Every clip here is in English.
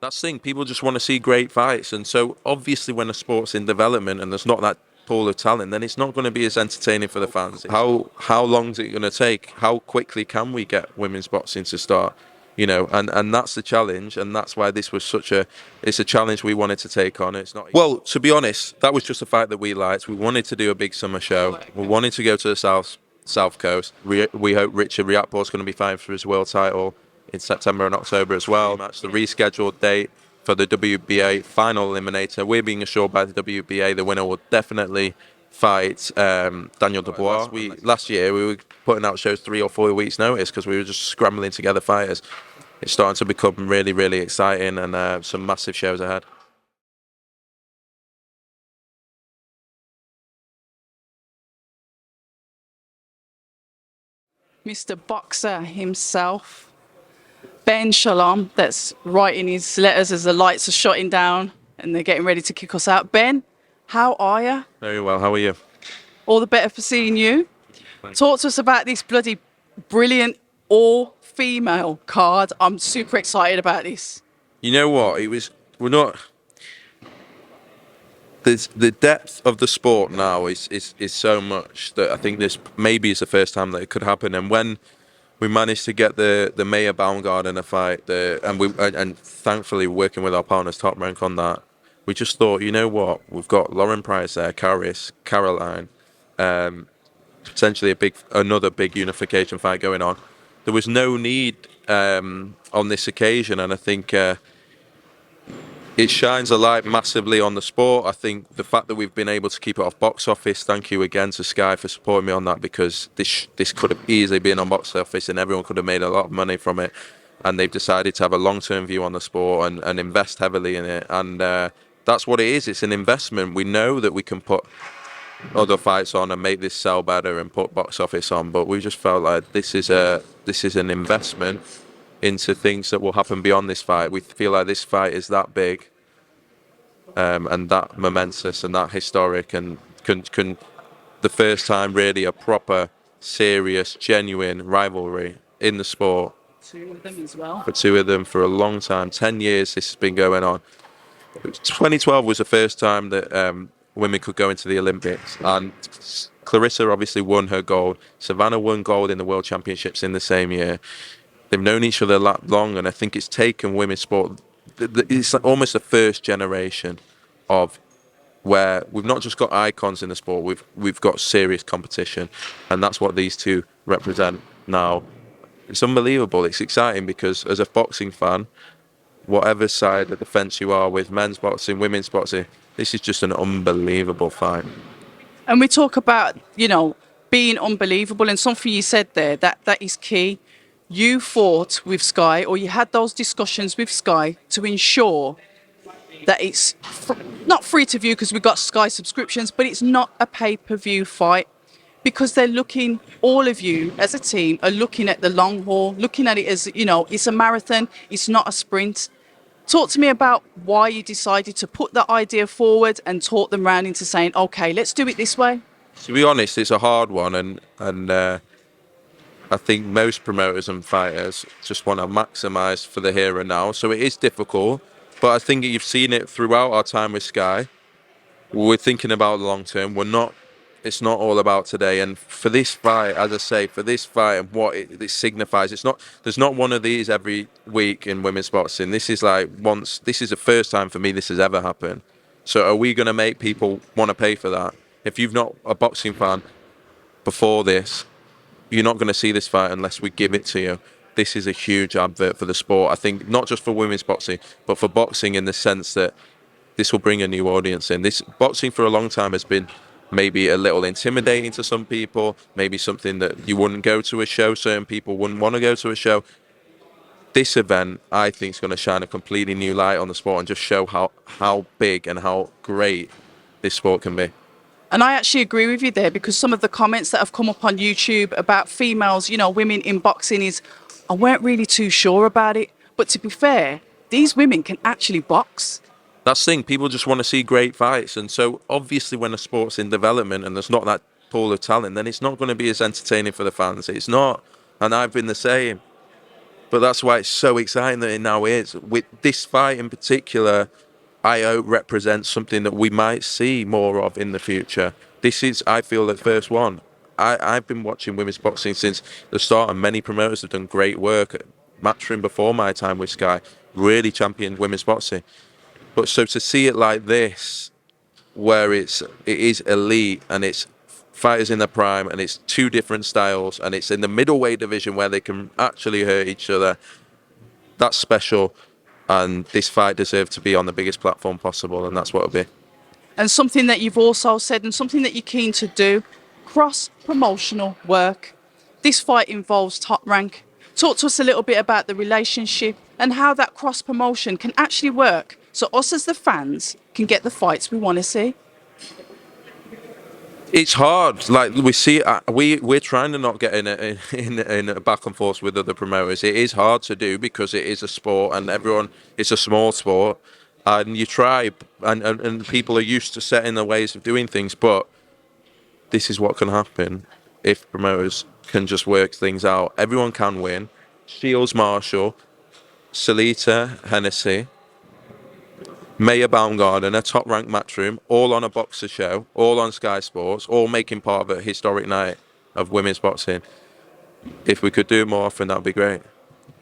That's the thing. People just want to see great fights, and so obviously, when a sport's in development and there's not that pool of talent, then it's not going to be as entertaining for the fans. How long is it going to take? How quickly can we get women's boxing to start? And that's the challenge, and that's why this was it's a challenge we wanted to take on. It's not well, to be honest, that was just a fight that we liked. We wanted to do a big summer show. We wanted to go to the South Coast. We hope Richard Riakpor's going to be fighting for his world title in September and October as well. That's the rescheduled date for the WBA final eliminator. We're being assured by the WBA the winner will definitely fight Daniel Dubois. Last year we were putting out shows 3 or 4 weeks notice because we were just scrambling together fighters. It's starting to become really, really exciting, and some massive shows ahead. Mr. Boxer himself, Ben Shalom, that's writing his letters as the lights are shutting down and they're getting ready to kick us out. Ben, how are you? Very well. How are you? All the better for seeing you. Talk to us about this bloody brilliant all-female card. I'm super excited about this. You know what? We're not. The depth of the sport now is so much that I think this maybe is the first time that it could happen. And when we managed to get the Maya Baumgarten a fight, and thankfully working with our partners Top Rank on that, we just thought, you know what, we've got Lauren Price there, Caroline, potentially another big unification fight going on. There was no need on this occasion, and I think it shines a light massively on the sport. I think the fact that we've been able to keep it off box office, thank you again to Sky for supporting me on that, because this could have easily been on box office and everyone could have made a lot of money from it. And they've decided to have a long-term view on the sport and invest heavily in it. And that's what it is. It's an investment. We know that we can put other fights on and make this sell better and put box office on, but we just felt like this is an investment into things that will happen beyond this fight. We feel like this fight is that big and that momentous and that historic, and can the first time really a proper, serious, genuine rivalry in the sport. 2 of them as well. For 2 of them for a long time, 10 years this has been going on. 2012 was the first time that women could go into the Olympics, and Claressa obviously won her gold. Savannah won gold in the World Championships in the same year. They've known each other that long, and I think it's taken women's sport. It's like almost the first generation of where we've not just got icons in the sport, we've got serious competition, and that's what these two represent now. It's unbelievable. It's exciting because as a boxing fan, whatever side of the fence you are with men's boxing, women's boxing, this is just an unbelievable fight. And we talk about, being unbelievable, and something you said there, that is key. You fought with Sky, or you had those discussions with Sky to ensure that it's not free to view because we've got Sky subscriptions, but it's not a pay-per-view fight, because they're looking, all of you as a team are looking at the long haul, looking at it as, it's a marathon, it's not a sprint. Talk to me about why you decided to put that idea forward and talk them round into saying, okay, let's do it this way. To be honest, it's a hard one, and I think most promoters and fighters just want to maximise for the here and now. So it is difficult, but I think you've seen it throughout our time with Sky. We're thinking about the long term. It's not all about today. And for this fight, as I say, and what it signifies, there's not one of these every week in women's boxing. This is the first time for me this has ever happened. So are we going to make people want to pay for that? If you've not a boxing fan before this, you're not going to see this fight unless we give it to you. This is a huge advert for the sport. I think not just for women's boxing, but for boxing in the sense that this will bring a new audience in. This boxing for a long time has been maybe a little intimidating to some people, maybe something that you wouldn't go to a show, certain people wouldn't want to go to a show. This event, I think, is going to shine a completely new light on the sport and just show how big and how great this sport can be. And I actually agree with you there, because some of the comments that have come up on YouTube about females, women in boxing I weren't really too sure about it. But to be fair, these women can actually box. That's the thing. People just want to see great fights. And so obviously when a sport's in development and there's not that pool of talent, then it's not going to be as entertaining for the fans. It's not. And I've been the same. But that's why it's so exciting that it now is. With this fight in particular, I hope represents something that we might see more of in the future. This is, I feel, the first one. I've been watching women's boxing since the start, and many promoters have done great work. Matchroom before my time with Sky really championed women's boxing. But so to see it like this, where it is elite and it's fighters in their prime and it's two different styles and it's in the middleweight division where they can actually hurt each other, that's special. And this fight deserved to be on the biggest platform possible, and that's what it'll be. And something that you've also said and something that you're keen to do, cross-promotional work. This fight involves Top Rank. Talk to us a little bit about the relationship and how that cross-promotion can actually work so us as the fans can get the fights we want to see. It's hard. Like we see, we're trying to not get in a back and forth with other promoters. It is hard to do because it is a sport, and it's a small sport, and you try, and people are used to setting their ways of doing things. But this is what can happen if promoters can just work things out. Everyone can win. Shields, Marshall, Salita, Hennessy, Maya Baumgarten, a top-ranked Matchroom, all on a boxer show, all on Sky Sports, all making part of a historic night of women's boxing. If we could do it more often, that'd be great.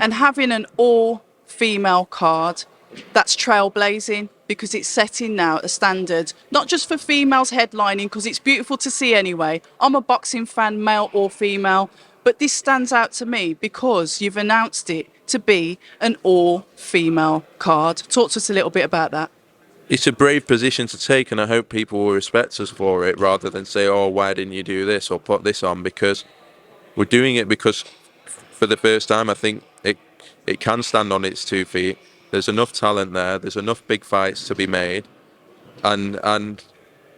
And having an all-female card, that's trailblazing because it's setting now a standard, not just for females headlining, because it's beautiful to see anyway. I'm a boxing fan, male or female, but this stands out to me because you've announced it to be an all-female card. Talk to us a little bit about that. It's a brave position to take, and I hope people will respect us for it rather than say, oh, why didn't you do this or put this on? Because we're doing it because for the first time, I think it can stand on its 2 feet. There's enough talent there. There's enough big fights to be made. And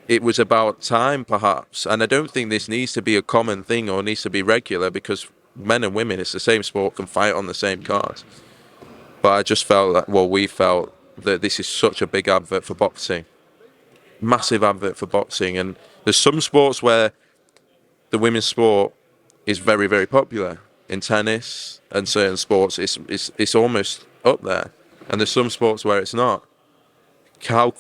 it was about time, perhaps. And I don't think this needs to be a common thing or needs to be regular because men and women, it's the same sport, can fight on the same cards. But I just felt that, well, we felt that this is such a big advert for boxing. Massive advert for boxing. And there's some sports where the women's sport is very, very popular. In tennis and certain sports, it's almost up there. And there's some sports where it's not. How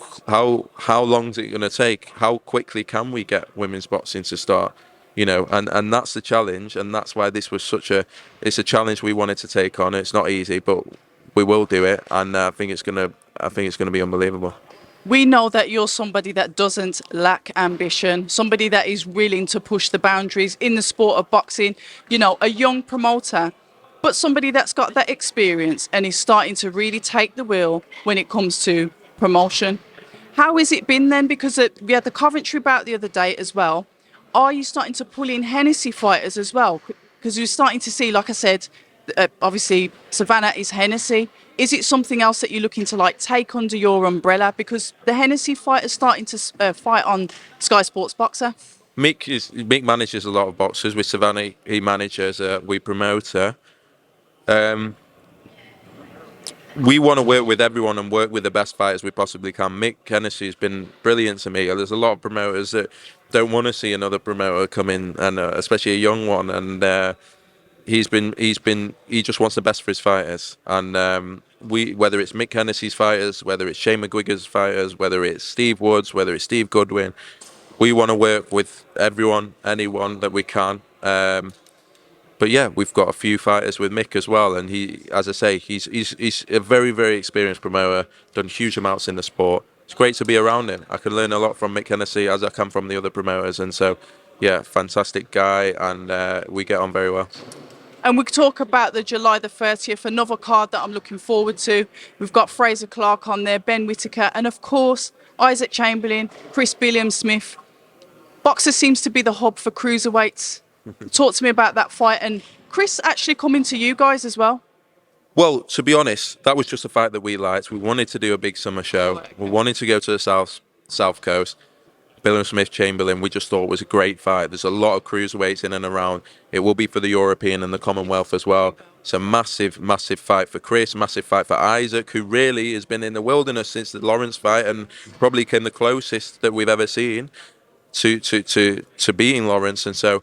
long is it going to take? How quickly can we get women's boxing to start? You know, and that's the challenge, and that's why this was it's a challenge we wanted to take on. It's not easy, but we will do it, and I think it's gonna be unbelievable. We know that you're somebody that doesn't lack ambition, somebody that is willing to push the boundaries in the sport of boxing, you know, a young promoter, but somebody that's got that experience and is starting to really take the wheel when it comes to promotion. How has it been then? Because we had the Coventry bout the other day as well. Are you starting to pull in Hennessy fighters as well? Because you're starting to see, like I said, obviously Savannah is Hennessy. Is it something else that you're looking to like take under your umbrella? Because the Hennessy fight is starting to fight on Sky Sports Boxer. Mick manages a lot of boxers. With Savannah, he manages. We promote her. We want to work with everyone and work with the best fighters we possibly can. Mick Hennessy has been brilliant to me. There's a lot of promoters that don't want to see another promoter come in, and especially a young one. And he just wants the best for his fighters. And whether it's Mick Hennessy's fighters, whether it's Shane McGuigan's fighters, whether it's Steve Woods, whether it's Steve Goodwin, we want to work with everyone, anyone that we can. But yeah, we've got a few fighters with Mick as well, and he, as I say, he's a very, very experienced promoter, done huge amounts in the sport. It's great to be around him. I can learn a lot from Mick Hennessy as I can from the other promoters, and so yeah, fantastic guy, and we get on very well. And we talk about the July the 30th, another card that I'm looking forward to. We've got Fraser Clark on there, Ben Whittaker, and of course, Isaac Chamberlain, Chris Billiam-Smith. Boxer seems to be the hub for cruiserweights. Talk to me about that fight, and Chris actually coming to you guys as well. Well, to be honest, that was just a fight that we liked. We wanted to do a big summer show. We wanted to go to the south coast. Billiam-Smith, Chamberlain, we just thought it was a great fight. There's a lot of cruiserweights in and around. It will be for the European and the Commonwealth as well. It's a massive, massive fight for Chris, massive fight for Isaac, who really has been in the wilderness since the Lawrence fight and probably came the closest that we've ever seen to beating Lawrence. And so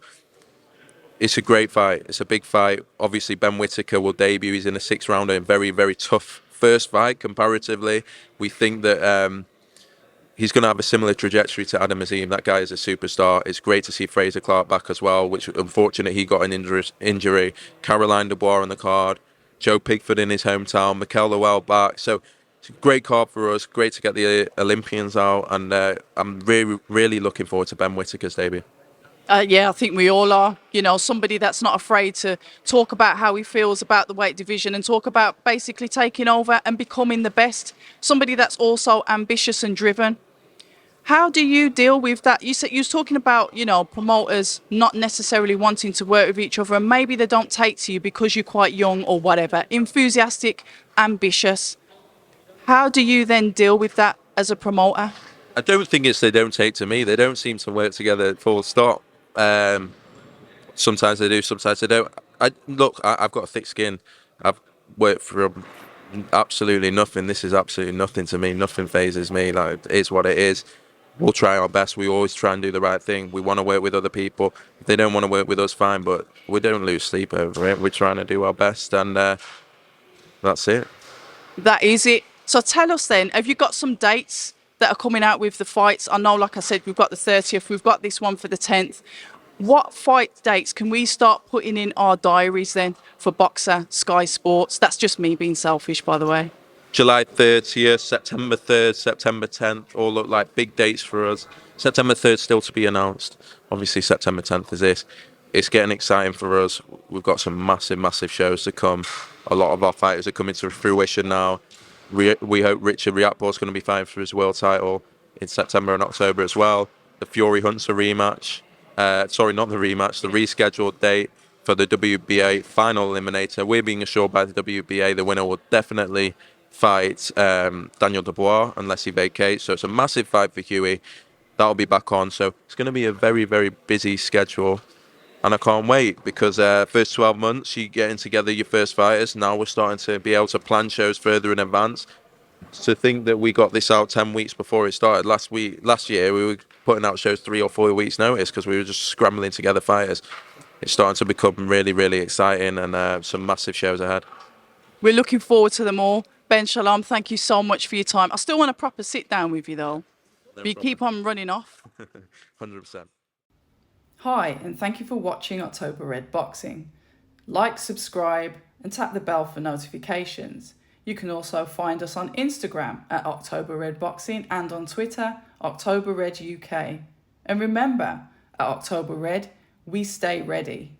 It's a great fight. It's a big fight. Obviously, Ben Whittaker will debut. He's in a 6 rounder, a very, very tough first fight comparatively. We think that he's going to have a similar trajectory to Adam Azim. That guy is a superstar. It's great to see Fraser Clark back as well, which unfortunately he got an injury. Caroline Dubois on the card. Joe Pigford in his hometown. Mikel Lowell back. So it's a great card for us. Great to get the Olympians out. And I'm really, really looking forward to Ben Whittaker's debut. Yeah, I think we all are. You know, somebody that's not afraid to talk about how he feels about the weight division and talk about basically taking over and becoming the best. Somebody that's also ambitious and driven. How do you deal with that? You said you was talking about, you know, promoters not necessarily wanting to work with each other, and maybe they don't take to you because you're quite young or whatever. Enthusiastic, ambitious. How do you then deal with that as a promoter? I don't think it's they don't take to me. They don't seem to work together full stop. Sometimes they do, sometimes they don't. I've got a thick skin. I've worked from absolutely nothing. This is absolutely nothing to me. Nothing phases me. Like, it is what it is. We'll try our best. We always try and do the right thing. We want to work with other people. If they don't want to work with us, fine, but we don't lose sleep over it. We're trying to do our best, and that's it. That is it. So tell us then, have you got some dates that are coming out with the fights? I know, like I said, we've got the 30th, we've got this one for the 10th. What fight dates can we start putting in our diaries then for Boxer, Sky Sports? That's just me being selfish, by the way. July 30th, September 3rd, September 10th, all look like big dates for us. September 3rd still to be announced. Obviously, September 10th is this. It's getting exciting for us. We've got some massive, massive shows to come. A lot of our fighters are coming to fruition now. We hope Richard Riakpor's going to be fighting for his world title in September and October as well. The Fury Hunter rematch. Sorry, not the rematch, the rescheduled date for the WBA final eliminator. We're being assured by the WBA the winner will definitely fight Daniel Dubois unless he vacates. So it's a massive fight for Huey. That'll be back on. So it's going to be a very, very busy schedule. And I can't wait because first 12 months, you getting together your first fighters. Now we're starting to be able to plan shows further in advance. To think that we got this out 10 weeks before it started. Last year, we were putting out shows 3 or 4 weeks notice because we were just scrambling together fighters. It's starting to become really, really exciting and some massive shows ahead. We're looking forward to them all. Ben Shalom, thank you so much for your time. I still want a proper sit down with you though. But you keep on running off. 100%. Hi, and thank you for watching October Red Boxing. Like, subscribe, and tap the bell for notifications. You can also find us on Instagram at October Red Boxing and on Twitter, October Red UK. And remember, at October Red, we stay ready.